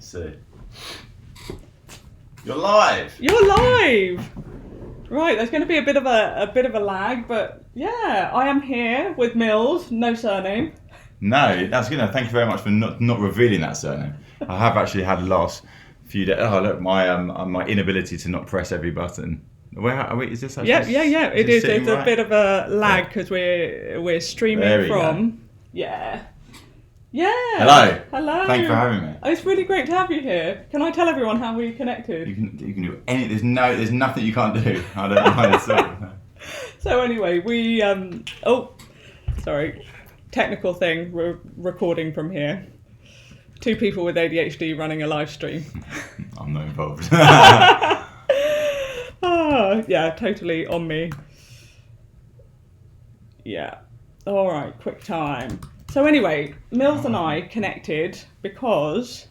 Let's see. You're live. You're live. Right, there's going to be a bit of a lag, but yeah, I am here with Mills, no surname. No, that's good. Thank you very much for not revealing that surname. I have actually had the last few days. Oh look, my inability to not press every button. Where are we? Is this actually? Yeah. It is. It's right? a bit of a lag because we're streaming from. Go. Yeah. Hello. Thanks for having me. Oh, it's really great to have you here. Can I tell everyone how we connected? You can do any. There's nothing you can't do. I don't know how to. So anyway, we sorry, technical thing. We're recording from here. 2 people with ADHD running a live stream. I'm not involved. Oh, yeah, totally on me. Yeah. All right, quick time. So anyway, Mills and I connected because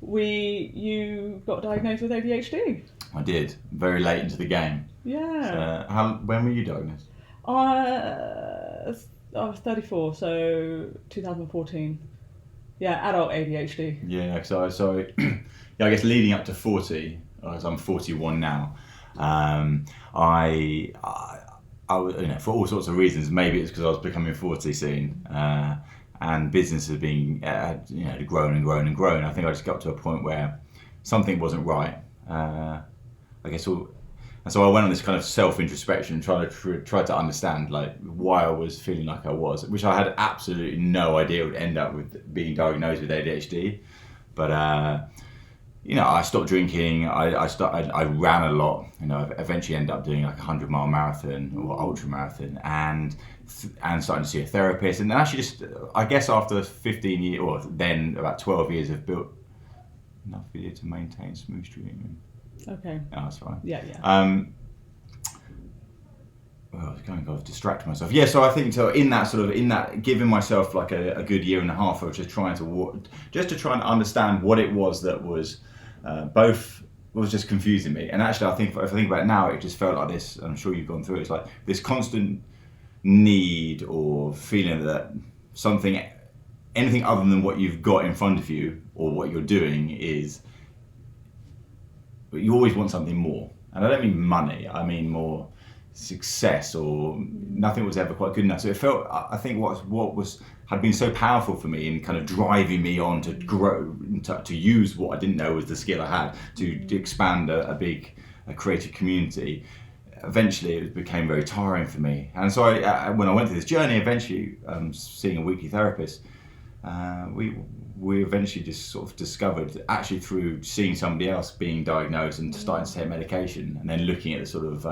you got diagnosed with ADHD. I did, very late into the game. Yeah. So, when were you diagnosed? I was 34, so 2014. Yeah, adult ADHD. Yeah, so yeah, I guess leading up to 40, as I'm 41 now, I was, for all sorts of reasons. Maybe it's because I was becoming 40 soon, and business has been, grown and grown and grown. I think I just got to a point where something wasn't right. I guess, and so I went on this kind of self-introspection, trying to understand like why I was feeling like I was, which I had absolutely no idea would end up with being diagnosed with ADHD. But I stopped drinking. I ran a lot. I eventually ended up doing like a 100-mile marathon or ultra marathon, and starting to see a therapist. And then actually, I guess after 15 years, or then about 12 years, I've built enough video to maintain smooth streaming. Okay. Oh, that's fine. Yeah. Well, I was going to distract myself. Yeah, so I think in that giving myself like a good year and a half of just trying to understand what it was that was both was just confusing me. And actually, I think if I think about it now, it just felt like this. And I'm sure you've gone through it. It's like this constant need or feeling that anything other than what you've got in front of you or what you're doing is. You always want something more, and I don't mean money. I mean more success, or nothing was ever quite good enough. So it felt, I think, what had been so powerful for me in kind of driving me on to grow, to use what I didn't know was the skill I had to expand a big creative community. Eventually, it became very tiring for me, and so when I went through this journey, eventually seeing a weekly therapist, we eventually just sort of discovered, actually through seeing somebody else being diagnosed and starting to take medication, and then looking at the sort of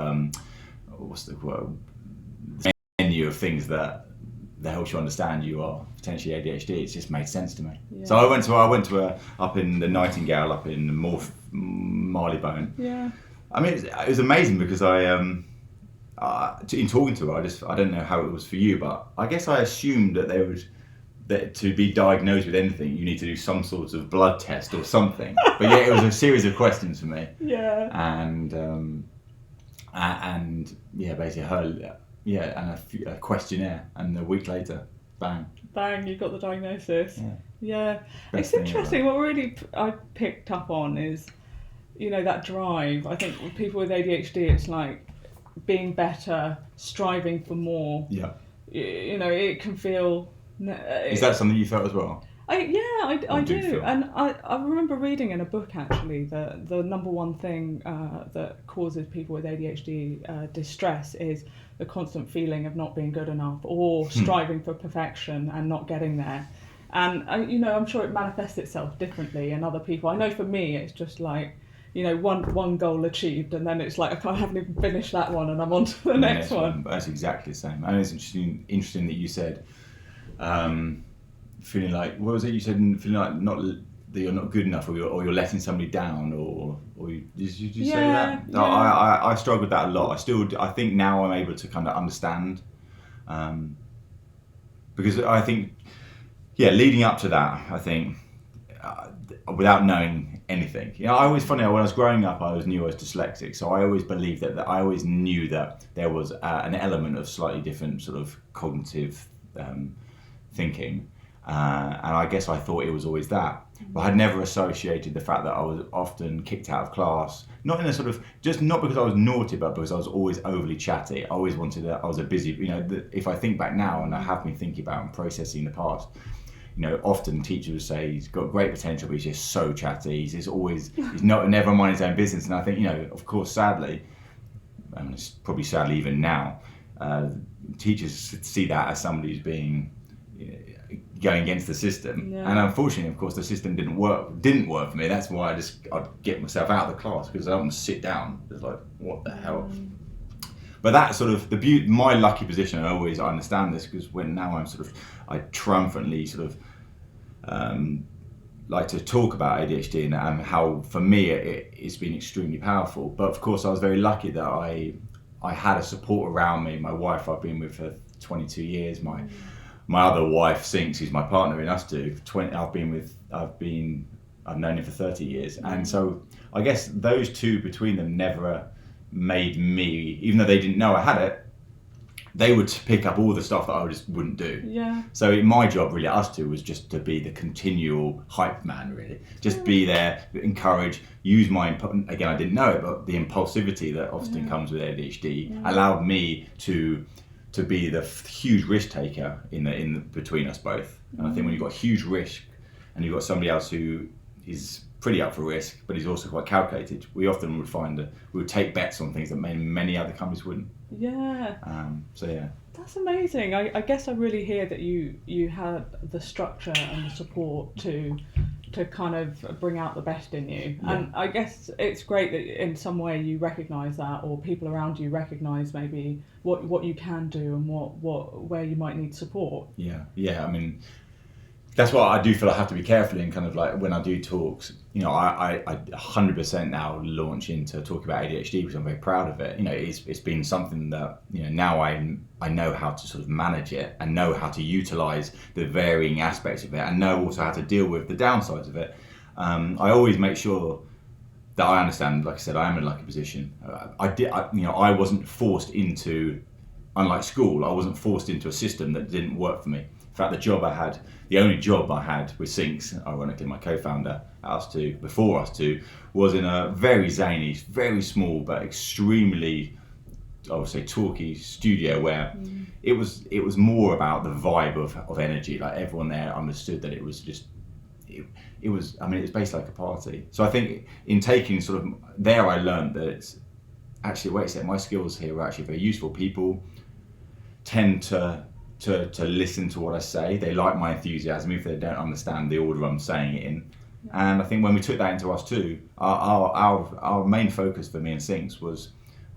what's the word, menu of things that helps you understand you are potentially ADHD. It just made sense to me. Yeah. So I went to up in the Nightingale up in Marylebone. Yeah. I mean, it was amazing because in talking to her, I don't know how it was for you, but I guess I assumed that to be diagnosed with anything, you need to do some sort of blood test or something. But yeah, it was a series of questions for me. Yeah. And yeah, basically and a questionnaire, and a week later, bang, you got the diagnosis. Yeah. It's thing interesting. What really I picked up on is, that drive. I think with people with ADHD, it's like being better, striving for more. Yeah. It can feel. Is that something you felt as well? I do. And I remember reading in a book, actually, that the number one thing that causes people with ADHD distress is the constant feeling of not being good enough, or striving for perfection and not getting there. And I'm sure it manifests itself differently in other people. I know for me, it's just like, one goal achieved, and then it's like I haven't even finished that one, and I'm on to the next one. That's exactly the same. And it's interesting that you said. Feeling like, what was it you said? Feeling like that you're not good enough, or you're letting somebody down, or did you say that? Yeah. I struggled with that a lot. I think now I'm able to kind of understand, because I think, leading up to that, I think without knowing anything, when I was growing up, I always knew I was dyslexic, so I always believed that I always knew that there was an element of slightly different sort of cognitive thinking. And I guess I thought it was always that. But I'd never associated the fact that I was often kicked out of class, not in a sort of, just not because I was naughty, but because I was always overly chatty. I always wanted I was a busy, if I think back now and I have been thinking about and processing the past, often teachers would say he's got great potential, but he's just so chatty. He's never mind his own business. And I think, of course, sadly, and it's probably sadly even now, teachers see that as somebody who's being going against the system. Yeah. And unfortunately, of course, the system didn't work for me. That's why I'd get myself out of the class, because I don't want to sit down. It's like, what the hell? But that's sort of my lucky position. I understand this, because when now I triumphantly like to talk about ADHD and how for me it's been extremely powerful. But of course I was very lucky that I had a support around me. My wife, I've been with for 22 years. My other wife, Sinks, who's my partner in USTWO, I've known him for 30 years. And so I guess those two between them never made me, even though they didn't know I had it, they would pick up all the stuff that I just wouldn't do. Yeah. So my job really, us two, was just to be the continual hype man, really. Just be there, encourage, use again, I didn't know it, but the impulsivity that often comes with ADHD allowed me to be the huge risk taker in between us both. And I think when you've got huge risk and you've got somebody else who is pretty up for risk, but he's also quite calculated, we often would find that we would take bets on things that many other companies wouldn't. Yeah. So yeah. That's amazing. I guess I really hear that you had the structure and the support to kind of bring out the best in you. Yeah. And I guess it's great that in some way you recognise that, or people around you recognise maybe what you can do and where you might need support. Yeah. I mean, that's why I do feel I have to be careful in kind of like when I do talks. I 100% now launch into talking about ADHD because I'm very proud of it. It's been something that now I know how to sort of manage it and know how to utilise the varying aspects of it and know also how to deal with the downsides of it. I always make sure that I understand. Like I said, I am in a lucky position. I wasn't forced into, unlike school, I wasn't forced into a system that didn't work for me. In fact, the only job I had with Sinks, ironically my co-founder at USTWO, before USTWO, was in a very zany, very small but extremely, I would say, talky studio where it was more about the vibe of energy. Like everyone there understood that it was basically like a party. So I think in taking there, I learned that it's actually, wait a second, my skills here were actually very useful. People tend to listen to what I say. They like my enthusiasm, even if they don't understand the order I'm saying it in. And I think when we took that into USTWO, our main focus for me and Sinks was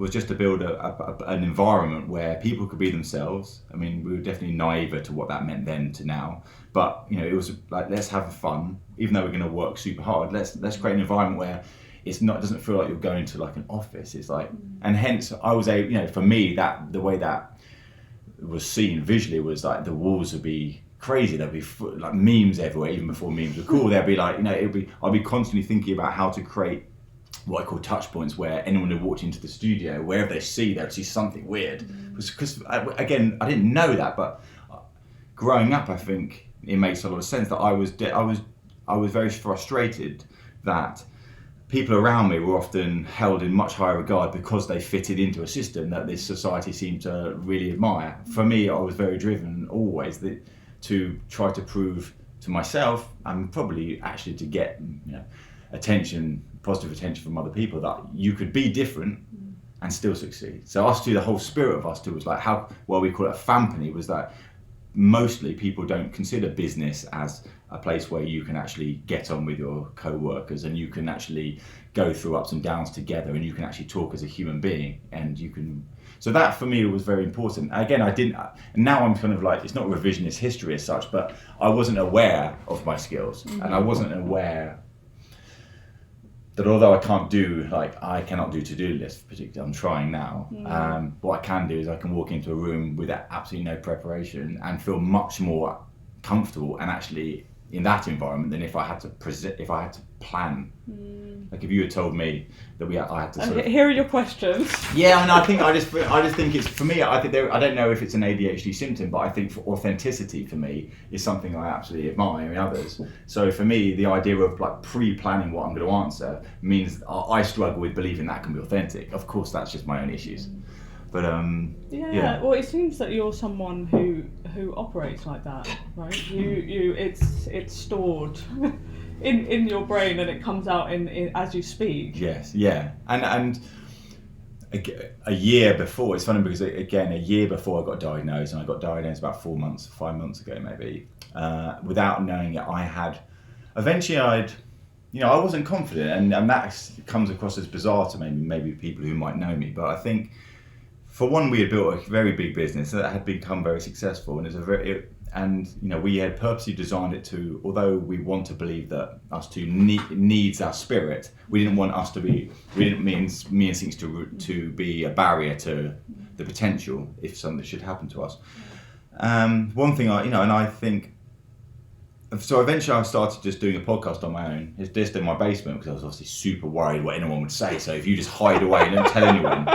just to build an environment where people could be themselves. I mean, we were definitely naive to what that meant then to now, but it was like, let's have fun, even though we're going to work super hard. Let's create an environment where it doesn't feel like you're going to like an office. It's like, and hence I was for me, that the way that was seen visually was like the walls would be crazy. There'd be like memes everywhere, even before memes were cool. There'd be like, I'd be constantly thinking about how to create what I call touch points, where anyone who walked into the studio, wherever they'd see something weird. Because again, I didn't know that, but growing up, I think it makes a lot of sense that I was very frustrated that people around me were often held in much higher regard because they fitted into a system that this society seemed to really admire. For me, I was very driven always to try to prove to myself, and probably actually to get positive attention from other people, that you could be different and still succeed. So USTWO, the whole spirit of USTWO was like we call it a family, was that mostly people don't consider business as a place where you can actually get on with your co-workers and you can actually go through ups and downs together and you can actually talk as a human being, and you can. So that for me was very important. Again, now I'm kind of like, it's not revisionist history as such, but I wasn't aware of my skills and I wasn't aware that although I cannot do to-do lists particularly, I'm trying now. What I can do is I can walk into a room with absolutely no preparation and feel much more comfortable and actually in that environment than if I had to plan. Like if you had told me that I had to sort of... Here are your questions. Yeah, and I just think it's, for me, I don't know if it's an ADHD symptom, but I think for authenticity for me is something I absolutely admire in others. So for me, the idea of like pre-planning what I'm going to answer means I struggle with believing that can be authentic. Of course, that's just my own issues. But yeah. Well, it seems that you're someone who operates like that, right? It's stored in your brain and it comes out in as you speak. Yes, yeah, and a year before, it's funny because again, a year before I got diagnosed, and I got diagnosed about 5 months ago maybe, without knowing it, I wasn't confident, and that comes across as bizarre to maybe people who might know me, but I think. For one, we had built a very big business that had become very successful, and we had purposely designed it to. Although we want to believe that us two needs our spirit, we didn't want us to be. We didn't mean things to be a barrier to the potential if something should happen to us. One thing and I think. So eventually, I started just doing a podcast on my own. It's just in my basement because I was obviously super worried what anyone would say. So if you just hide away and don't tell anyone.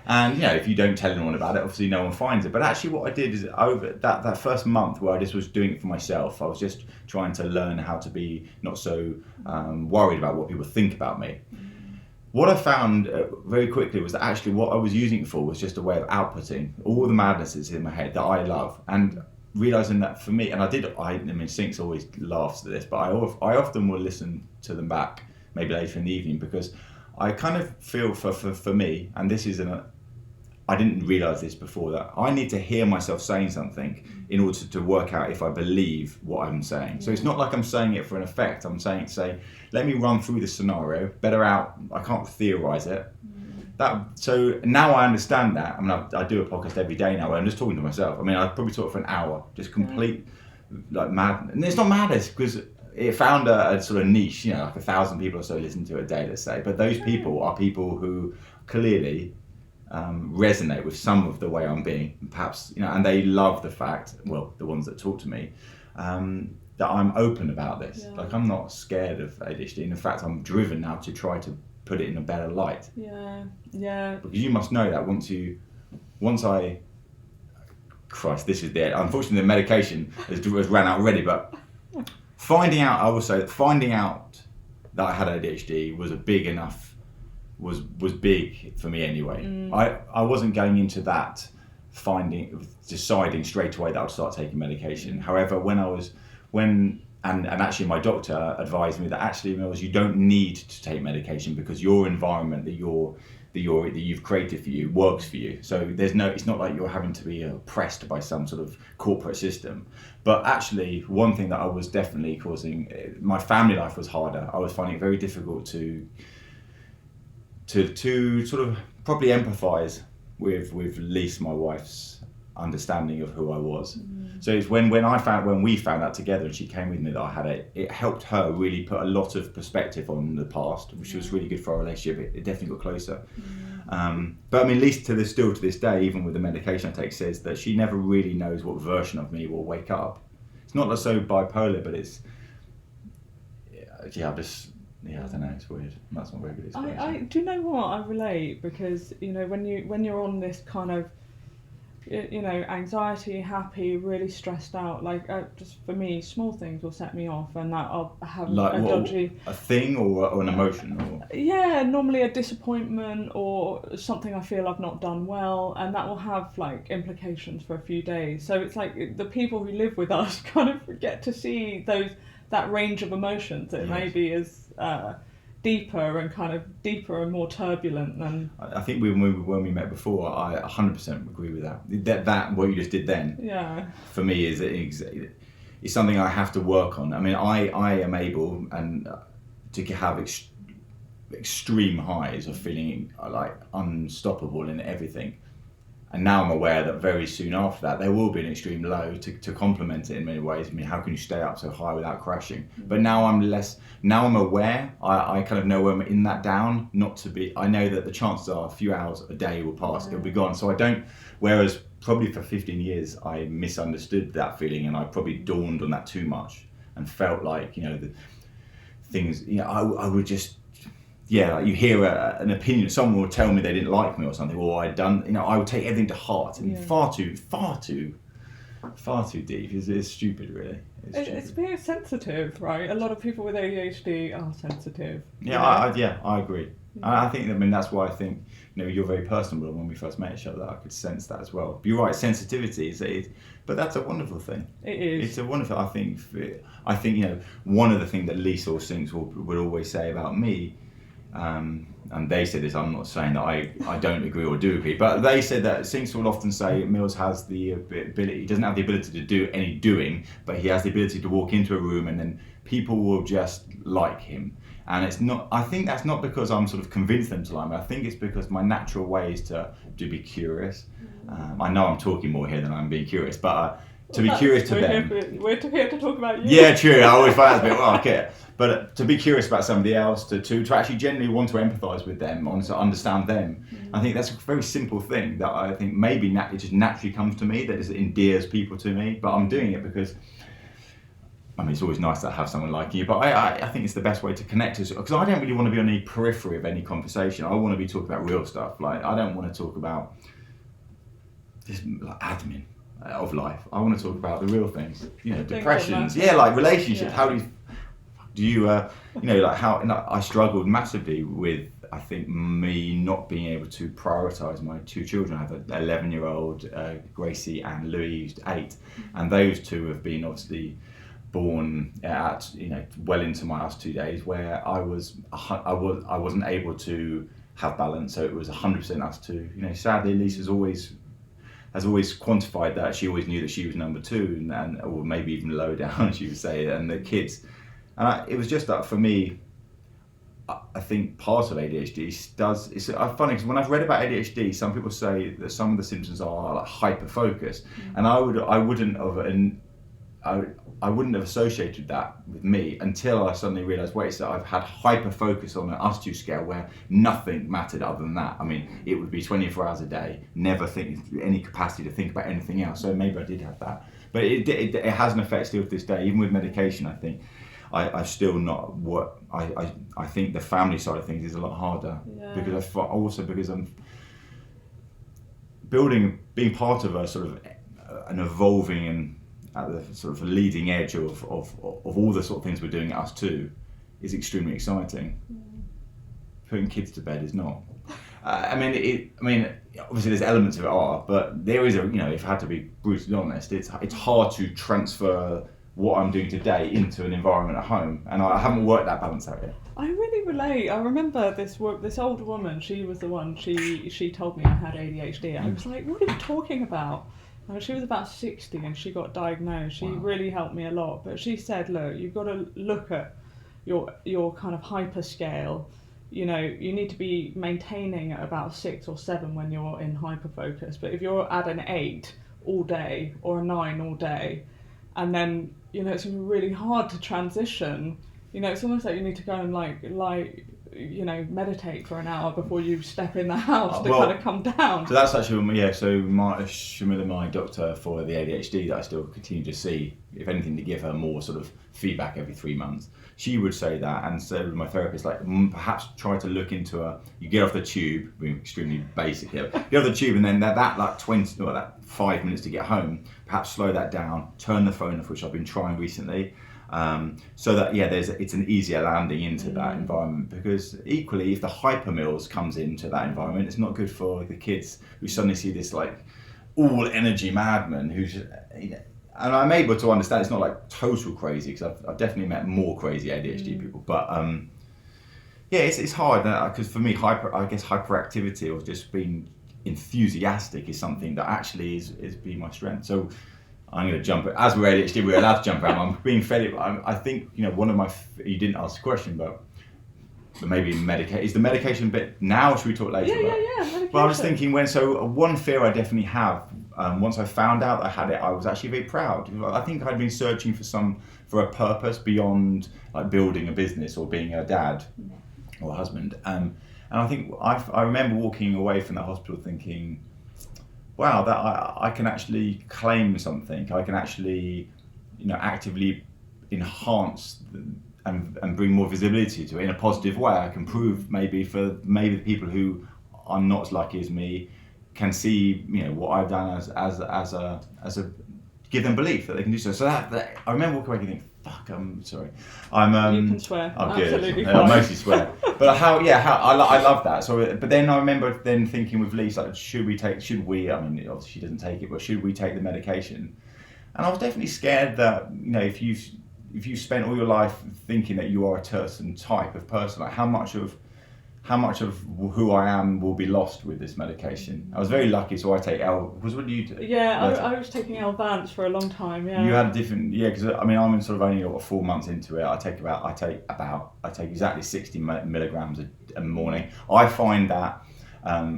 And if you don't tell anyone about it, obviously no one finds it. But actually what I did is over that first month where I just was doing it for myself, I was just trying to learn how to be not so worried about what people think about me. What I found very quickly was that actually what I was using it for was just a way of outputting all the madnesses in my head that I love. And realising that for me, and Sinks always laughs at this, but I often will listen to them back maybe later in the evening because I kind of feel for me, and this is I didn't realise this before, that I need to hear myself saying something in order to work out if I believe what I'm saying. So it's not like I'm saying it for an effect. I'm saying, let me run through the scenario, better out, I can't theorise it. So now I understand that. I do a podcast every day now where I'm just talking to myself. I probably talk for an hour, just complete like mad. And it's not madness because it found a sort of niche, like 1,000 people or so listen to it a day, let's say. But those people are people who clearly resonate with some of the way I'm being, perhaps, and they love the fact, well, the ones that talk to me, that I'm open about this. Yeah. Like I'm not scared of ADHD. And in fact, I'm driven now to try to put it in a better light. Yeah. Because you must know that this is the, unfortunately the medication has ran out already, but finding out that I had ADHD was was big for me anyway. I wasn't going into that deciding straight away that I would start taking medication. However, and actually my doctor advised me that actually, Mills, you don't need to take medication because your environment that you've created for you works for you. So it's not like you're having to be oppressed by some sort of corporate system. But actually, one thing that I was definitely causing, my family life was harder. I was finding it very difficult to sort of probably empathise with at least my wife's understanding of who I was. So it's when we found out together and she came with me that I had it helped her really put a lot of perspective on the past, which was really good for our relationship. It definitely got closer. But at least still to this day, even with the medication I take, says that she never really knows what version of me will wake up. It's not so bipolar, but it's I don't know, it's weird. That's not very good explanation. Do you know what? I relate because, when you're on this kind of, anxiety, happy, really stressed out, just for me, small things will set me off and that I'll have a thing or an emotion? Or? Yeah, normally a disappointment or something I feel I've not done well, and that will have implications for a few days. So it's like the people who live with us kind of get to see that range of emotions. It maybe is deeper and more turbulent than. I think when we met before, I 100% agree with that. That what you just did then. Yeah. For me is something I have to work on. I am able to have extreme highs of feeling like unstoppable in everything. And now I'm aware that very soon after that, there will be an extreme low to complement it in many ways. How can you stay up so high without crashing? But now I'm aware, I kind of know when I'm in that down, I know that the chances are a few hours a day will pass, it'll be gone. So I don't, whereas probably for 15 years, I misunderstood that feeling and I probably dawned on that too much. and felt like, you know, the things, you know, I would just, yeah, like you hear an opinion, someone would tell me they didn't like me or something, or I'd done, you know, I would take everything to heart, and far too deep. It's stupid, really. It's being sensitive, right? A lot of people with ADHD are sensitive. Yeah, I agree. I think, I mean, that's why I think, you know, you're very personable. When we first met each other, I could sense that as well. But you're right, sensitivity but that's a wonderful thing. It is. It's a wonderful. I think, you know, one of the things that Lisa or Sinks would always say about me, and they said this. I'm not saying that I don't agree or do agree, but they said that Sinks will often say Mills has the ability. He doesn't have the ability to do any doing, but he has the ability to walk into a room and then people will just like him. And it's not. I think that's not because I'm sort of convinced them to like me. I think it's because my natural way is to be curious. I know I'm talking more here than I'm being curious, but to be curious to them. We're here to talk about you. Yeah, true. I always find that a bit, well, okay. But to be curious about somebody else, to actually genuinely want to empathise with them, want to understand them, I think that's a very simple thing that I think maybe it just naturally comes to me, that just endears people to me. But I'm doing it because, I mean, it's always nice to have someone like you, but I think it's the best way to connect us, because I don't really want to be on the periphery of any conversation. I want to be talking about real stuff. Like, I don't want to talk about this like admin of life. I want to talk about the real things, you know, depressions, like relationships. How do you you know, like how, and I struggled massively with, I think, me not being able to prioritise my two children. I have an 11-year-old Gracie and Louis, who's 8, and those two have been obviously born at, you know, well into my last 2 days, where I wasn't able to have balance, so it was 100% us two. You know, sadly, Lisa's has always quantified that. She always knew that she was number 2, and or maybe even lower down, she would say, and the kids. And it was just that for me, I think part of ADHD it's funny, because when I've read about ADHD, some people say that some of the symptoms are like hyper focus, and I wouldn't have associated that with me until I suddenly realised, wait, so I've had hyper focus on an US2 scale where nothing mattered other than that. I mean, it would be 24 hours a day, never any capacity to think about anything else. So maybe I did have that, but it has an effect still to this day. Even with medication, I think I've still not what I think the family side of things is a lot harder, because I'm being part of a sort of an evolving and at the sort of leading edge of all the sort of things we're doing at US2 is extremely exciting. Putting kids to bed is not. I mean, obviously there's elements of it are, but there is you know, if I had to be brutally honest, it's hard to transfer what I'm doing today into an environment at home, and I haven't worked that balance out yet. I really relate. I remember this old woman. She was the one. She told me I had ADHD. I was like, what are you talking about? And she was about 60 and she got diagnosed. She really helped me a lot. But she said, look, you've got to look at your kind of hyper scale. You know, you need to be maintaining at about 6 or 7 when you're in hyper focus. But if you're at an 8 all day or a 9 all day, and then, you know, it's really hard to transition. You know, it's almost like you need to go and like you know, meditate for an hour before you step in the house to kind of come down. So that's actually, so Shamila, my doctor for the ADHD that I still continue to see, if anything, to give her more sort of feedback every 3 months, she would say that, and so would my therapist, like perhaps try to look into you get off the tube, being extremely basic here, get off the tube, and then that like 20 or that 5 minutes to get home, perhaps slow that down, turn the phone off, which I've been trying recently. So that it's an easier landing into that environment, because equally if the hypermills comes into that environment, it's not good for the kids who suddenly see this like all energy madman who's, you know, and I'm able to understand it's not like total crazy, because I've definitely met more crazy ADHD people, but it's hard, because for me hyperactivity or just being enthusiastic is something that actually is being my strength. So I'm going to jump, as we're ADHD, we're allowed to jump around. I'm being fairly, I think, you know, one of my, you didn't ask the question, but maybe is the medication bit now, or should we talk later? Yeah, medication. Well, I was thinking one fear I definitely have, once I found out I had it, I was actually very proud. I think I'd been searching for a purpose beyond like building a business or being a dad or a husband. And I think I remember walking away from the hospital thinking, wow, that I can actually claim something. I can actually, you know, actively enhance and bring more visibility to it in a positive way. I can prove maybe the people who are not as lucky as me can see, you know, what I've done as a give them belief that they can do so. So that I remember walking away thinking, fuck, I'm sorry. You can swear. Oh, absolutely good. I mostly swear. But I love that. So, but then I remember then thinking with Lise, like, should we? I mean, obviously she doesn't take it, but should we take the medication? And I was definitely scared that, you know, if you spent all your life thinking that you are a certain type of person, like how much of who I am will be lost with this medication. I was very lucky, so I take what do you do? Yeah, I was taking L-Vance for a long time. Yeah. You had a different, because I mean I'm sort of only 4 months into it. I take exactly 60 milligrams a morning. I find that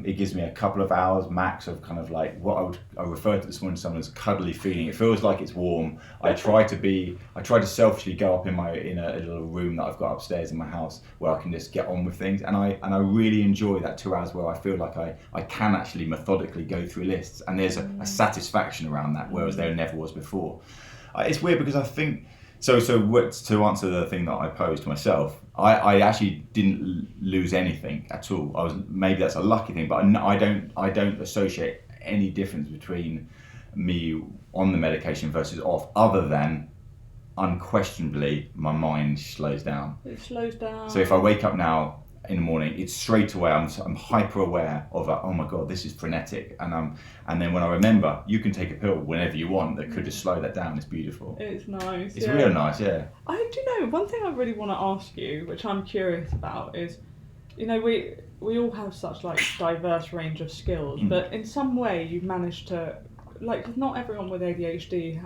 it gives me a couple of hours max of kind of like what I referred to this morning, someone's cuddly feeling. It feels like it's warm. I try to selfishly go up in a little room that I've got upstairs in my house where I can just get on with things, and I really enjoy that 2 hours where I feel like I can actually methodically go through lists, and there's a satisfaction around that, whereas there never was before. It's weird because I think to answer the thing that I posed to myself, I actually didn't lose anything at all. Maybe that's a lucky thing, but I don't associate any difference between me on the medication versus off, other than unquestionably my mind slows down. It slows down. So if I wake up now in the morning, it's straight away I'm hyper aware of oh my god, this is frenetic, and then when I remember you can take a pill whenever you want that could just slow that down. It's beautiful. It's nice. It's real nice. Yeah. I do know one thing I really want to ask you, which I'm curious about, is, you know, we all have such like diverse range of skills, but in some way you've managed to, like, not everyone with ADHD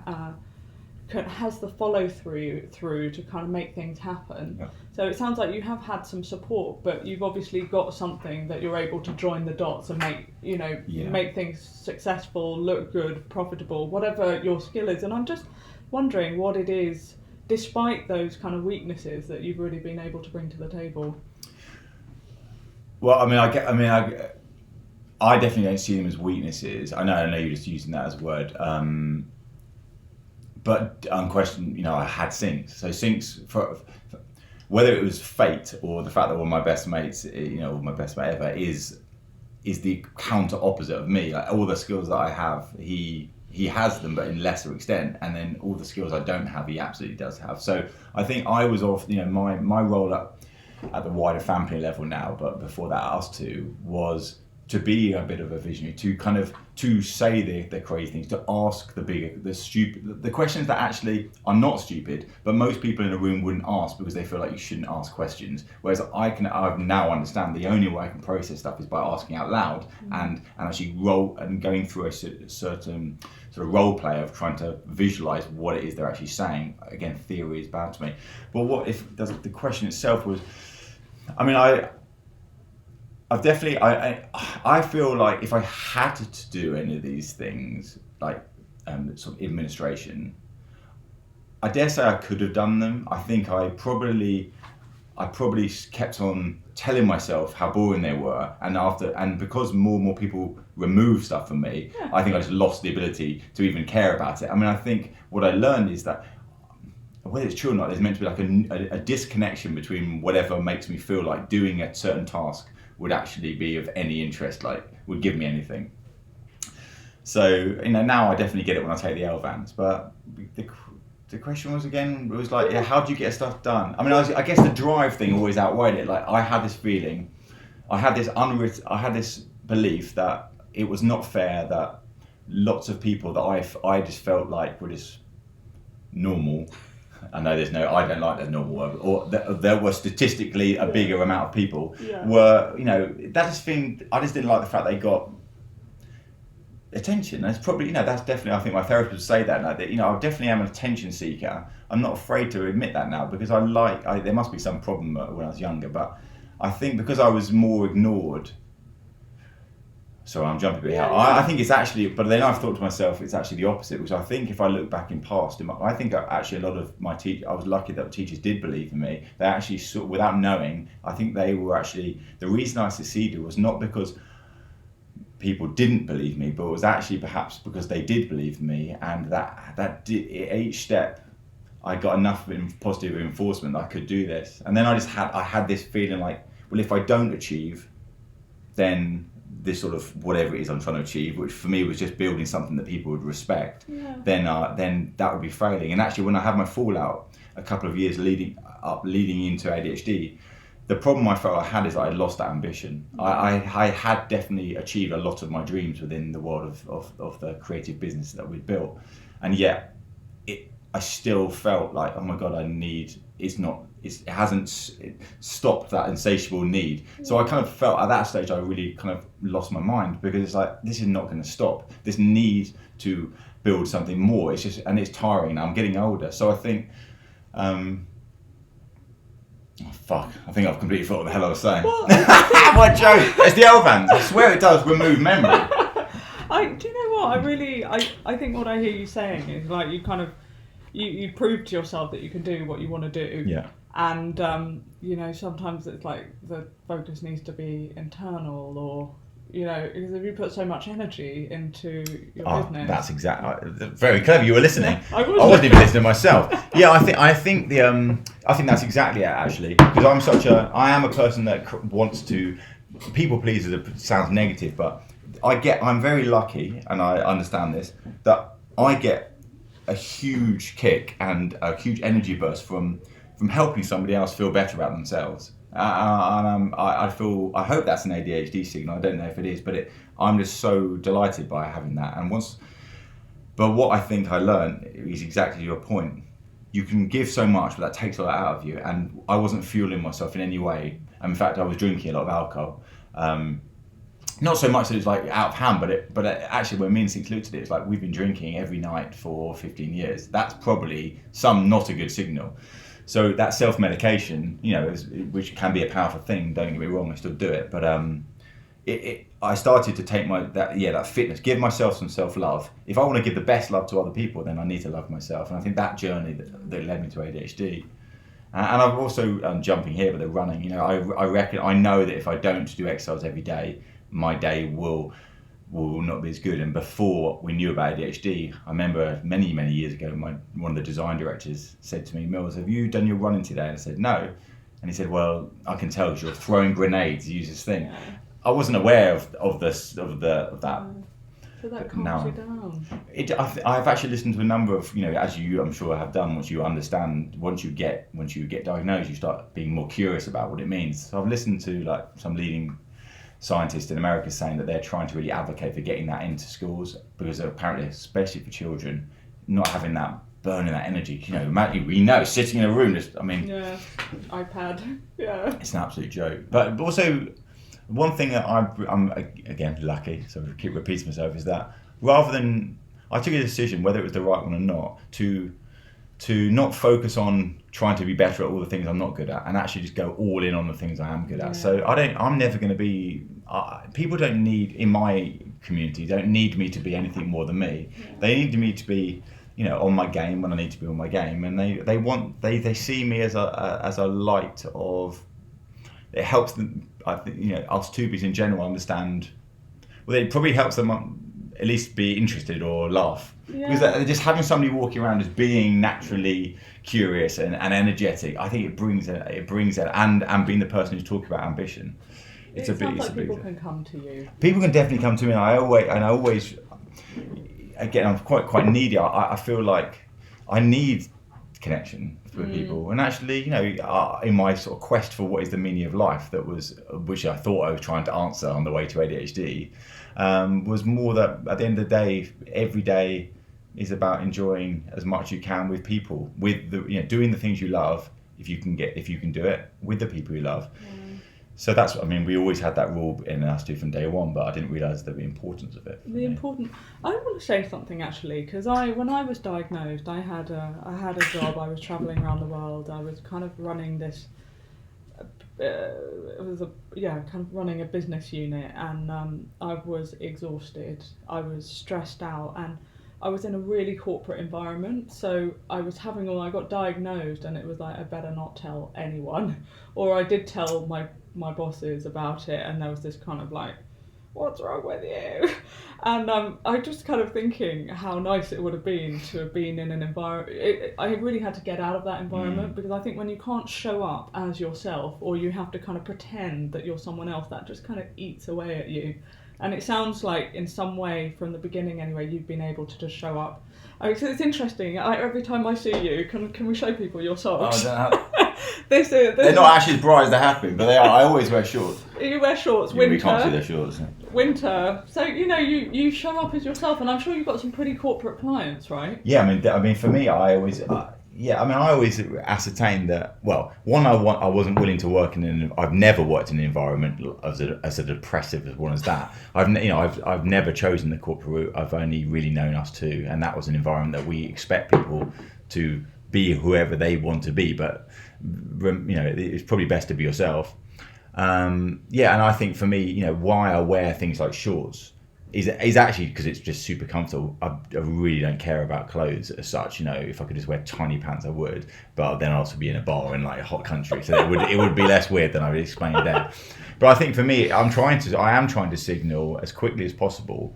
has the follow through to kind of make things happen. Yeah. So it sounds like you have had some support, but you've obviously got something that you're able to join the dots and make things successful, look good, profitable, whatever your skill is. And I'm just wondering what it is, despite those kind of weaknesses, that you've really been able to bring to the table. Well, I definitely don't see them as weaknesses. I know you're just using that as a word. But unquestioned, I had sinks. So sinks, for whether it was fate or the fact that one of my best mates, my best mate ever, is the counter opposite of me. Like all the skills that I have, he has them, but in lesser extent. And then all the skills I don't have, he absolutely does have. So I think I was off. My role at the wider family level now, but before that, us two, was to be a bit of a visionary, to say the crazy things, to ask the questions that actually are not stupid, but most people in a room wouldn't ask because they feel like you shouldn't ask questions. Whereas I now understand the only way I can process stuff is by asking out loud and actually going through a certain sort of role play of trying to visualize what it is they're actually saying. Again, theory is bad to me. But what if the question itself was, I feel like if I had to do any of these things, like sort of administration, I dare say I could have done them. I think I probably kept on telling myself how boring they were, and because more and more people remove stuff from me, I think I just lost the ability to even care about it. I think what I learned is that, whether it's true or not, there's meant to be like a disconnection between whatever makes me feel like doing a certain task would actually be of any interest, like would give me anything. So now I definitely get it when I take the L-Vance, but the question was again, it was like, how do you get stuff done? I guess the drive thing always outweighed it. Like I had this feeling, I had this belief that it was not fair that lots of people that I just felt like were just normal. I know I don't like that normal word, or there were statistically a bigger amount of people were, I just didn't like the fact they got attention. That's probably, that's definitely, I think my therapist would say that now, that, I definitely am an attention seeker. I'm not afraid to admit that now, because there must be some problem when I was younger, but I think because I was more ignored. So I'm jumping a bit here. I think it's actually, but then I've thought to myself, it's actually the opposite, because I think if I look back in past, I think actually a lot of my teachers, I was lucky that teachers did believe in me. They actually, without knowing, I think they were actually, the reason I succeeded was not because people didn't believe me, but it was actually perhaps because they did believe in me, and that each step I got enough positive reinforcement that I could do this. And then I had this feeling like, well, if I don't achieve, then this sort of whatever it is I'm trying to achieve, which for me was just building something that people would respect, then that would be failing. And actually, when I had my fallout a couple of years leading into ADHD, the problem I felt I had is I had lost that ambition. I had definitely achieved a lot of my dreams within the world of the creative business that we'd built, and yet I still felt like, oh my God, it hasn't stopped that insatiable need. So I kind of felt at that stage I really kind of lost my mind, because it's like, this is not going to stop. This need to build something more. It's just, and it's tiring now. I'm getting older. So I think, I think I've completely forgotten what the hell I was saying. What joke? It's the Elvans. I swear it does remove memory. Do you know what? I think what I hear you saying is like you kind of, you prove to yourself that you can do what you want to do. Yeah. And, sometimes it's like the focus needs to be internal, or, because if you put so much energy into your business. That's exactly very clever. You were listening. I wasn't even listening myself. Yeah, I think that's exactly it, actually, because I am a person that wants to, people pleaser sounds negative, but I'm very lucky, and I understand this, that I get a huge kick and a huge energy burst from helping somebody else feel better about themselves. I hope that's an ADHD signal. I don't know if it is, but I'm just so delighted by having that. But what I think I learned is exactly your point. You can give so much, but that takes a lot out of you. And I wasn't fueling myself in any way. And in fact, I was drinking a lot of alcohol. Not so much that it's like out of hand, but actually when me and Six looked at it, it's like we've been drinking every night for 15 years. That's probably not a good signal. So that self-medication, which can be a powerful thing, don't get me wrong, I still do it. But I started to take that fitness, give myself some self-love. If I want to give the best love to other people, then I need to love myself. And I think that journey that led me to ADHD. And I've also, jumping here, but the running, I know that if I don't do exercise every day, my day will not be as good. And before we knew about ADHD, I remember many, many years ago, one of the design directors said to me, "Mills, have you done your running today?" And I said, "No." And he said, "Well, I can tell because you're throwing grenades, use this thing." Yeah. I wasn't aware of that. So that calms you down. I've actually listened to a number of, as you I'm sure have done, once you get diagnosed, you start being more curious about what it means. So I've listened to like some leading scientists in America saying that they're trying to really advocate for getting that into schools, because apparently, especially for children, not having that burning that energy. Imagine, sitting in a room, iPad, it's an absolute joke. But also, one thing that I'm again lucky, so I keep repeating myself, is that rather than, I took a decision, whether it was the right one or not, to not focus on trying to be better at all the things I'm not good at, and actually just go all in on the things I am good at. So I'm never going to be, people don't need, in my community, don't need me to be anything more than me. They need me to be, on my game when I need to be on my game, and they see me as a light of, it helps them, I think, us tubies in general understand, well, it probably helps them at least be interested or laugh. Because just having somebody walking around as being naturally curious and energetic, I think it brings it, and being the person who's talking about ambition. It sounds like people can come to you. People can definitely come to me, and I always, again, I'm quite needy. I feel like I need connection with people, and actually, in my sort of quest for what is the meaning of life, which I thought I was trying to answer on the way to ADHD, was more that at the end of the day, every day is about enjoying as much you can with people, with doing the things you love, if you can do it with the people you love. So that's, we always had that rule in us from day one, but I didn't realise the importance of it. I want to say something actually, because when I was diagnosed, I had a job. I was travelling around the world. I was kind of running this. Running a business unit, and I was exhausted. I was stressed out, and I was in a really corporate environment. So I got diagnosed, and it was like, I better not tell anyone, or I did tell my bosses about it, and there was this kind of like, what's wrong with you? And I just kind of thinking how nice it would have been to have been in an environment. I really had to get out of that environment because I think when you can't show up as yourself, or you have to kind of pretend that you're someone else, that just kind of eats away at you. And it sounds like in some way from the beginning anyway, you've been able to just show up. It's interesting. Every time I see you, can we show people your socks? Oh, I don't have... They're not actually as bright as they have been, but they are. I always wear shorts. You wear shorts, winter. We can't see their shorts. Winter. So, you show up as yourself, and I'm sure you've got some pretty corporate clients, right? Yeah, I mean, for me, I always... I always ascertained that. Well, one, I wasn't willing to work I've never worked in an environment as a depressive as one as that. I've never chosen the corporate route. I've only really known us two, and that was an environment that we expect people to be whoever they want to be. But it's probably best to be yourself. And I think for me, why I wear things like shorts is actually because it's just super comfortable. I really don't care about clothes as such. If I could just wear tiny pants, I would. But then I'd also be in a bar in like a hot country, so it would be less weird than I would explain there. But I think for me, I am trying to signal as quickly as possible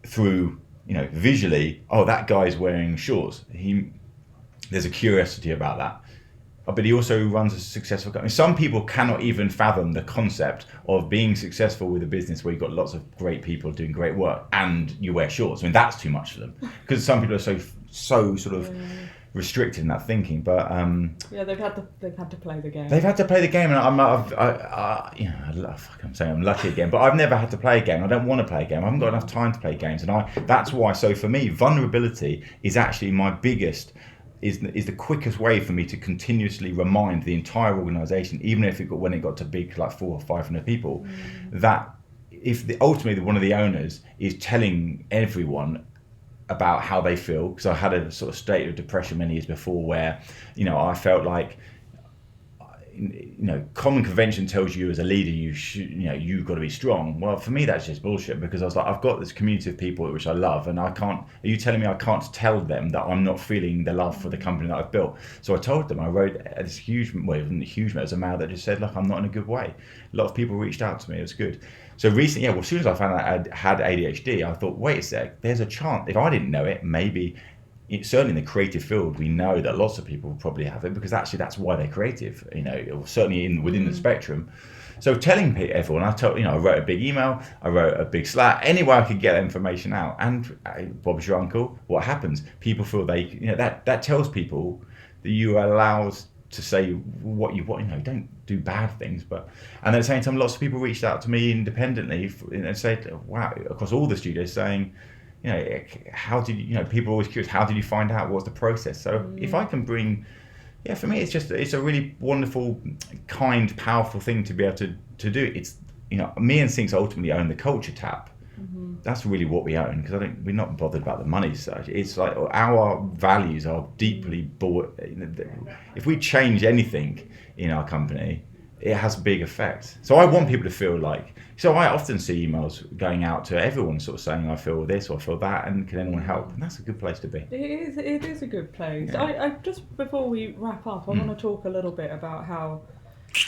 through visually. Oh, that guy's wearing shorts. There's a curiosity about that. But he also runs a successful company. Some people cannot even fathom the concept of being successful with a business where you've got lots of great people doing great work and you wear shorts. I mean, that's too much for them because some people are so sort of restricted in that thinking. But they've had to play the game. They've had to play the game, and I'm saying I'm lucky again, but I've never had to play a game. I don't want to play a game. I haven't got enough time to play games, and that's why. So for me, vulnerability is actually my biggest. Is the quickest way for me to continuously remind the entire organisation, even when it got to big like 400 or 500 people, that if ultimately one of the owners is telling everyone about how they feel, because I had a sort of state of depression many years before where I felt like common convention tells you as a leader you've got to be strong. Well, for me that's just bullshit, because I was like, I've got this community of people which I love, and I can't. Are you telling me I can't tell them that I'm not feeling the love for the company that I've built? So I told them. I wrote this huge, well, it wasn't huge, it was a mail that just said, look, I'm not in a good way. A lot of people reached out to me. It was good. So recently, as soon as I found out I had ADHD, I thought, wait a sec, there's a chance. If I didn't know it, maybe. Certainly in the creative field, we know that lots of people probably have it, because actually that's why they're creative. Certainly within the spectrum. So telling everyone, I wrote a big email, I wrote a big Slack, any way I could get that information out. And Bob's your uncle. What happens? People feel that tells people that you are allowed to say what you want. Don't do bad things, and at the same time, lots of people reached out to me independently and said, wow, across all the studios, saying, how did you, people are always curious, how did you find out, what's the process? So if I can bring, for me, it's a really wonderful, kind, powerful thing to be able to do. It's, me and Sinks ultimately own the culture tap. Mm-hmm. That's really what we own, because we're not bothered about the money so it's like our values are deeply bought. If we change anything in our company, it has a big effect. So I want people to feel like, so I often see emails going out to everyone sort of saying, I feel this or I feel that, and can anyone help? And that's a good place to be. It is a good place. Yeah. I just, before we wrap up, I want to talk a little bit about how,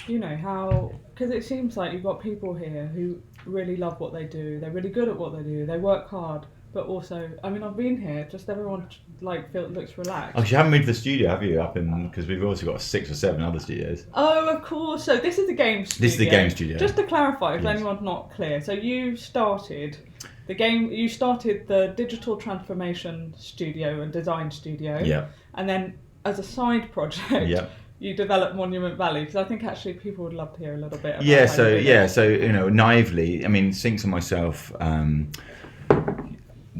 because it seems like you've got people here who really love what they do, they're really good at what they do, they work hard, but also, I've been here, just everyone looks relaxed. Oh, you haven't moved to the studio, have you? Because we've also got 6 or 7 other studios. Oh, of course. So this is the game studio. This is the game studio. Just to clarify, if anyone's not clear. So you started the digital transformation studio and design studio. Yeah. And then as a side project, yeah, you developed Monument Valley, because I think actually people would love to hear a little bit about So naively, Sinks and myself,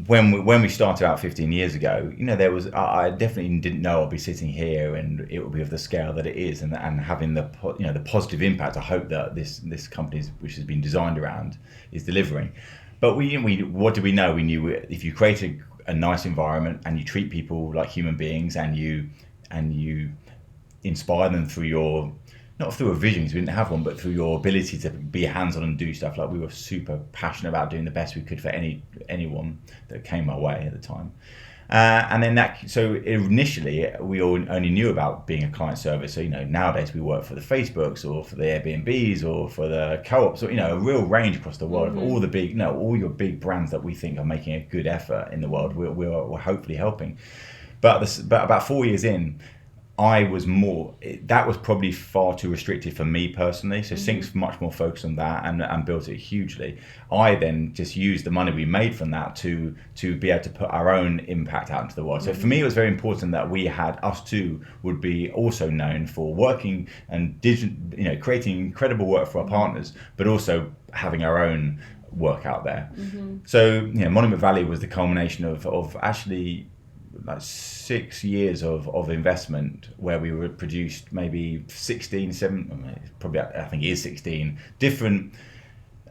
when we started out 15 years ago, there was, I definitely didn't know I'd be sitting here and it would be of the scale that it is, and having the positive impact I hope that this company, which has been designed around, is delivering. But what do we know? We knew if you create a nice environment and you treat people like human beings, and you inspire them through not through a vision, because we didn't have one, but through your ability to be hands-on and do stuff. Like, we were super passionate about doing the best we could for anyone that came our way at the time. And then so initially we all only knew about being a client service. So, nowadays we work for the Facebooks or for the Airbnbs or for the co-ops, or, a real range across the world of all the big, all your big brands that we think are making a good effort in the world. We're hopefully helping. But about 4 years in, that was probably far too restricted for me personally. So Sync's much more focused on that and built it hugely. I then just used the money we made from that to be able to put our own impact out into the world. So for me, it was very important that us two would be also known for working and creating incredible work for our partners, but also having our own work out there. So Monument Valley was the culmination of actually like 6 years of investment, where we were produced maybe 16, probably I think it is 16 different,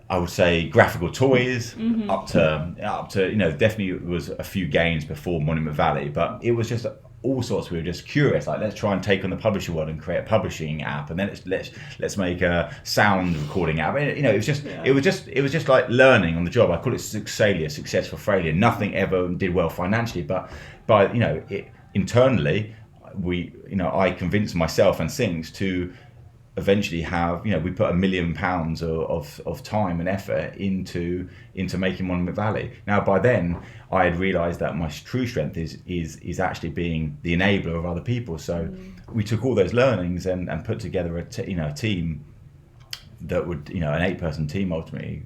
I would say, graphical toys, up to definitely it was a few games before Monument Valley, but it was just all sorts. We were just curious, like, let's try and take on the publisher world and create a publishing app, and then let's make a sound recording app. It was just like learning on the job. I call it success for failure. Nothing ever did well financially, but internally, I convinced myself and Sings to eventually have, we put £1 million of time and effort into making Monument Valley. Now, by then, I had realised that my true strength is actually being the enabler of other people. So we took all those learnings and put together a team that would, an 8-person team ultimately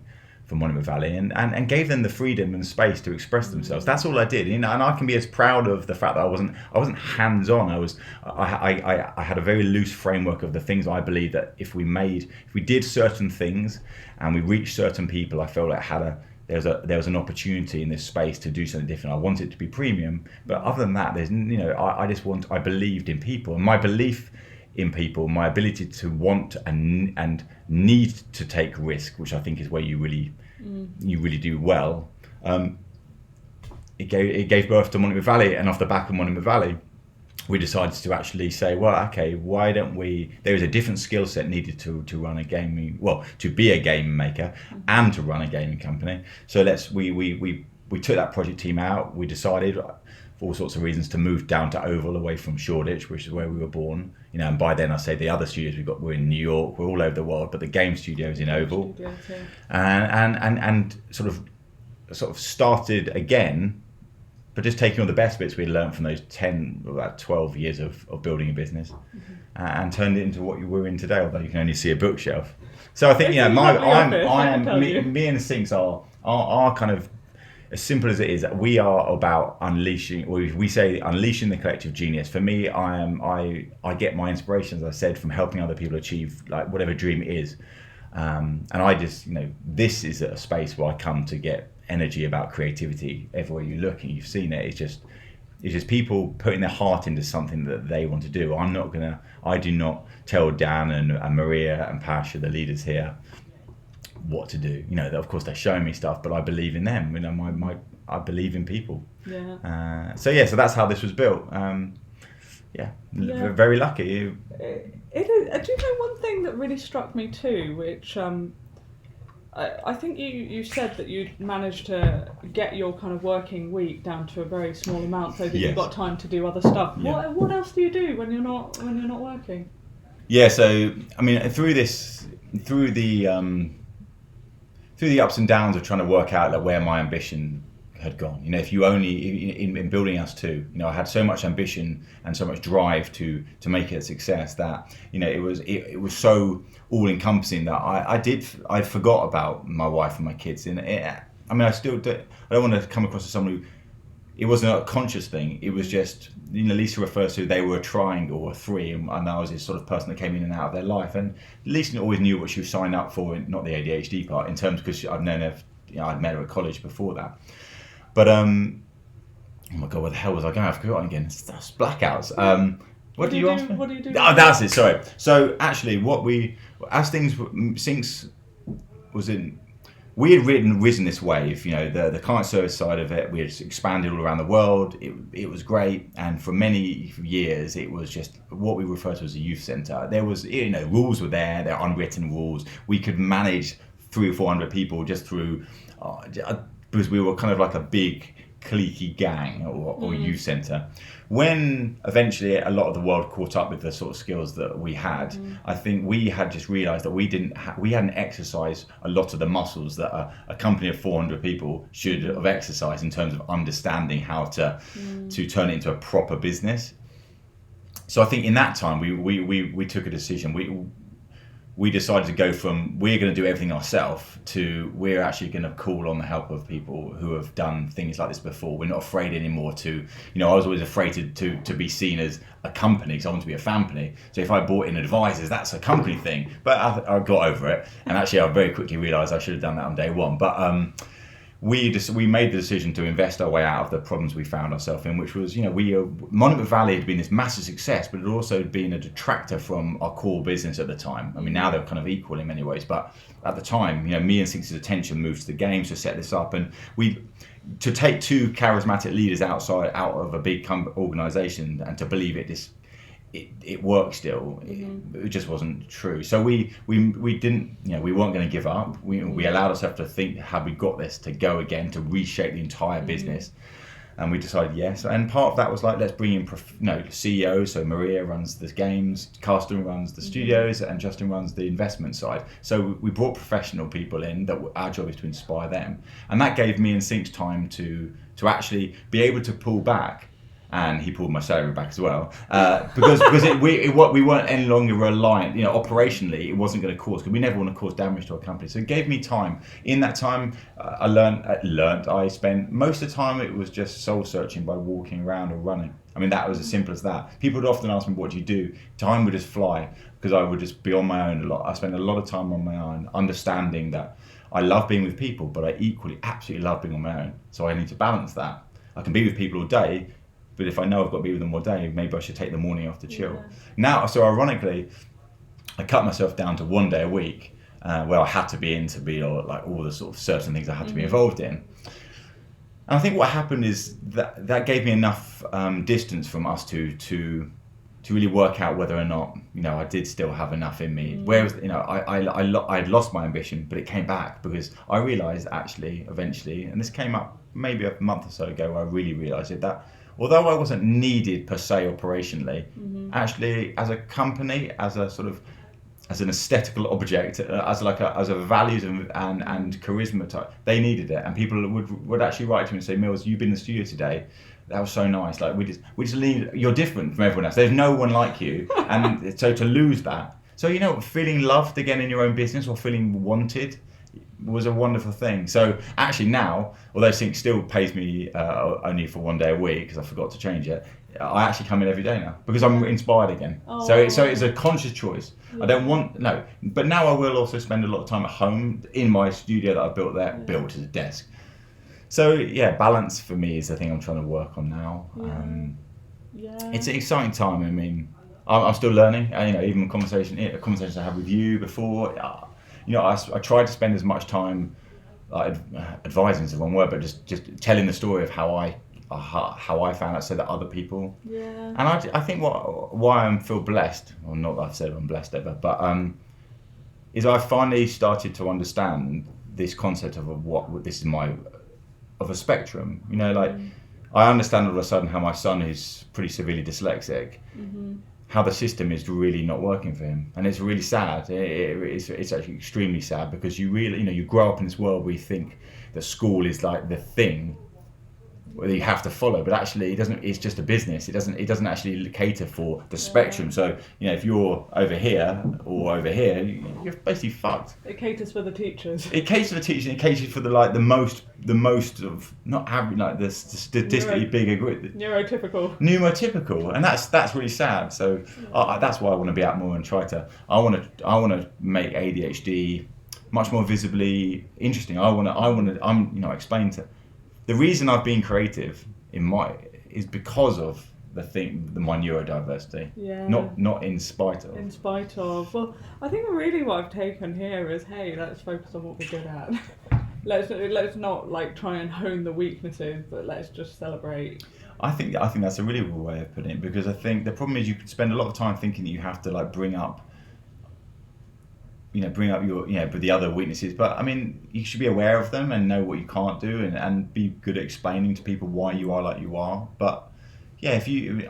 for Monument Valley, and gave them the freedom and space to express themselves. That's all I did, and I can be as proud of the fact that I wasn't hands-on. I had a very loose framework of the things I believe that if we did certain things and we reached certain people, I felt like there was an opportunity in this space to do something different. I want it to be premium, but other than that, I believed in people, and my belief in people, my ability to want and need to take risk, which I think is where you really do well. It gave birth to Monument Valley, and off the back of Monument Valley, we decided to actually say, well, okay, why don't we? There is a different skill set needed to run a gaming, to be a game maker and to run a gaming company. So we took that project team out. We decided, for all sorts of reasons, to move down to Oval, away from Shoreditch, which is where we were born. And by then I say the other studios we're in New York, we're all over the world, but the game studio is in Oval. And sort of started again, but just taking all the best bits we learned from those 12 years of building a business, and turned it into what you were in today, although you can only see a bookshelf. So I think, me and Sinks are kind of, as simple as it is, we are about unleashing. We say unleashing the collective genius. For me, I get my inspiration, as I said, from helping other people achieve like whatever dream it is. And I just, this is a space where I come to get energy about creativity. Everywhere you look, and you've seen it, it's just people putting their heart into something that they want to do. I do not tell Dan and Maria and Pasha, the leaders here, what to do. Of course they're showing me stuff, but I believe in them. I believe in people. So that's how this was built. Very lucky. It is. Do you know one thing that really struck me too, which I think you said that you'd managed to get your kind of working week down to a very small amount, so that you've got time to do other stuff. Yeah. What else do you do when you're not working? Yeah. So I mean, through the ups and downs of trying to work out where my ambition had gone. If you only in building us too, I had so much ambition and so much drive to make it a success that it was so all encompassing that I forgot about my wife and my kids. And I still do. I don't want to come across as someone who, it wasn't a conscious thing. It was just, Lisa refers to, they were a triangle or a three, and I was this sort of person that came in and out of their life. And Lisa always knew what she was signed up for, not the ADHD part, in terms, because I've known her, I'd met her at college before that. But oh my God, where the hell was I going? I've forgotten again. That's blackouts. What do you ask me? What do you do? Oh, that's it. Sorry. So actually, Sinks was in. We had risen this wave, the client service side of it. We had expanded all around the world. It was great, and for many years, it was just what we refer to as a youth centre. There was, rules were there. There are unwritten rules. We could manage 300 or 400 people just through, because we were kind of like a big cliquey gang or youth centre. When eventually a lot of the world caught up with the sort of skills that we had, I think we had just realised that we hadn't exercised a lot of the muscles that a company of 400 people should have exercised in terms of understanding how to turn it into a proper business. So I think in that time we took a decision. We decided to go from we're going to do everything ourselves to we're actually going to call on the help of people who have done things like this before. We're not afraid anymore to, I was always afraid to be seen as a company because I want to be a company. So if I brought in advisors, that's a company thing. But I got over it. And actually I very quickly realised I should have done that on day one. But we made the decision to invest our way out of the problems we found ourselves in, which was, Monument Valley had been this massive success, but it had also been a detractor from our core business at the time. I mean, now they're kind of equal in many ways, but at the time, me and Sinks' attention moved to the games to set this up, and to take two charismatic leaders out of a big organisation and to believe it worked still. It just wasn't true. So we didn't, we weren't going to give up. We allowed ourselves to think, have we got this, to go again, to reshape the entire business. And we decided yes. And part of that was like, let's bring in CEOs. So Maria runs the games, Carsten runs the studios, and Justin runs the investment side. So we brought professional people in that our job is to inspire them. And that gave me and Sinks time to actually be able to pull back. And he pulled my salary back as well, because we weren't any longer reliant. Operationally, it wasn't going to cause, because we never want to cause damage to our company. So it gave me time. In that time, I learned. I spent most of the time it was just soul searching by walking around or running. I mean, that was as simple as that. People would often ask me, "What do you do?" Time would just fly because I would just be on my own a lot. I spent a lot of time on my own, understanding that I love being with people, but I equally absolutely love being on my own. So I need to balance that. I can be with people all day. But if I know I've got to be with them all day, maybe I should take the morning off to chill. Now, so ironically, I cut myself down to 1 day a week where I had to be in to be like all the sort of certain things I had to be involved in. And I think what happened is that gave me enough distance from us to really work out whether or not I did still have enough in me. Whereas I had lost my ambition, but it came back because I realised actually eventually, and this came up maybe a month or so ago, where I really realised it, that although I wasn't needed per se operationally, actually as a company, as a sort of as an aesthetical object, as a values and charisma type, they needed it, and people would actually write to me and say, "Mills, you've been in the studio today. That was so nice. Like we just leave. You're different from everyone else. There's no one like you." And so to lose that, so feeling loved again in your own business or feeling wanted was a wonderful thing. So actually now, although Sync still pays me only for 1 day a week because I forgot to change it, I actually come in every day now because I'm inspired again. Oh. So it's a conscious choice. Yeah. I don't want but now I will also spend a lot of time at home in my studio that I built there, built as a desk. So balance for me is the thing I'm trying to work on now. It's an exciting time. I mean, I'm still learning. Even conversations I had with you before. I tried to spend as much time advising is the wrong word, but just telling the story of how I found out, so that other people. Yeah. And I think why I feel blessed, or not that I've said I'm blessed ever, but is I finally started to understand this concept of of a spectrum. I understand all of a sudden how my son is pretty severely dyslexic. Mm-hmm. How the system is really not working for him, and it's really sad. It's actually extremely sad because you really, you grow up in this world where you think that school is like the thing that you have to follow, but actually it doesn't. It's just a business. It doesn't actually cater for the spectrum. So if you're over here or over here, you're basically fucked. It caters for the teachers. It caters for the teachers. It caters for the most of not average, the statistically bigger group. Neurotypical, and that's really sad. So that's why I want to be out more and try to. I want to make ADHD much more visibly interesting. I'm explain to. The reason I've been creative is because of my neurodiversity. Yeah. Not in spite of. In spite of. Well, I think really what I've taken here is, hey, let's focus on what we're good at. let's not try and hone the weaknesses, but let's just celebrate. I think that's a really good way of putting it, because I think the problem is you could spend a lot of time thinking that you have to bring up bring up your, but the other weaknesses. But I mean, you should be aware of them and know what you can't do, and be good at explaining to people why you are like you are. But yeah, if you,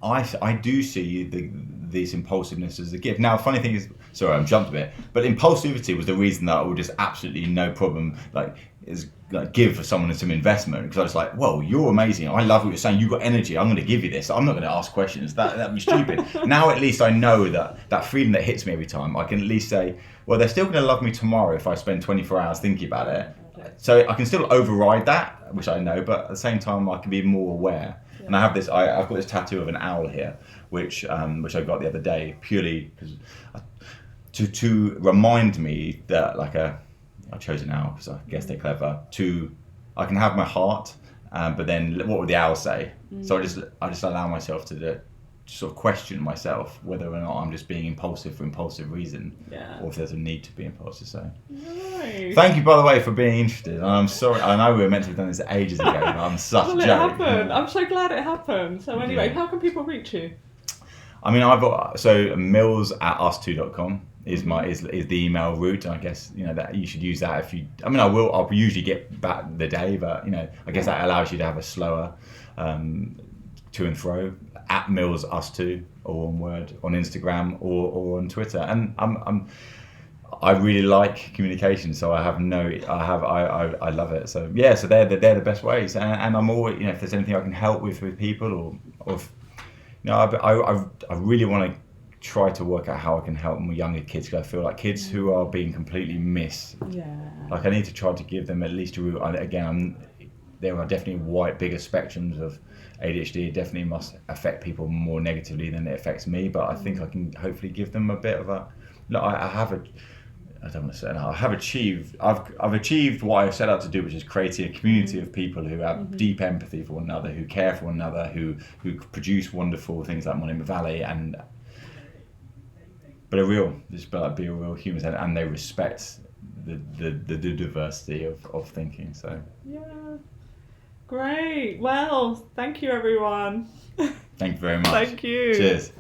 I do see this impulsiveness as a gift. Now, funny thing is, sorry, I'm jumped a bit, but impulsivity was the reason that I would just absolutely no problem give for someone some investment, because I was like, whoa, you're amazing. I love what you're saying. You've got energy. I'm going to give you this. I'm not going to ask questions. That'd be stupid. Now at least I know that freedom that hits me every time, I can at least say, well, they're still going to love me tomorrow if I spend 24 hours thinking about it. So I can still override that, which I know, but at the same time I can be more aware. Yeah. And I have this. I've got this tattoo of an owl here, which I got the other day, purely because to remind me that I chose an owl because I guess they're clever. I can have my heart, but then what would the owl say? So I just allow myself to sort of question myself whether or not I'm just being impulsive for impulsive reason, or if there's a need to be impulsive. So, nice. Thank you, by the way, for being interested. I'm sorry. I know we were meant to have done this ages ago, but I'm such a joke. It happened. I'm so glad it happened. So anyway, how can people reach you? I mean, I've got mills@us2.com is the email route. I guess that you should use that if you. I mean, I'll usually get back the day, but I guess that allows you to have a slower to and fro. @millsus2, all one word, on Instagram or on Twitter. And I really like communication, so I love it. So yeah, so they're the best ways. And I'm always, if there's anything I can help with people, or if, I really want to try to work out how I can help more younger kids, because I feel like kids who are being completely missed. Yeah. Like I need to try to give them at least a route. There are definitely bigger spectrums of ADHD. It definitely must affect people more negatively than it affects me, but I think I can hopefully give them a bit of a. No, I've achieved what I've set out to do, which is creating a community of people who have deep empathy for one another, who care for one another, who produce wonderful things like Monument Valley, but be a real human, and they respect the diversity of thinking. So yeah. Great. Well, thank you, everyone. Thank you very much. Thank you. Cheers.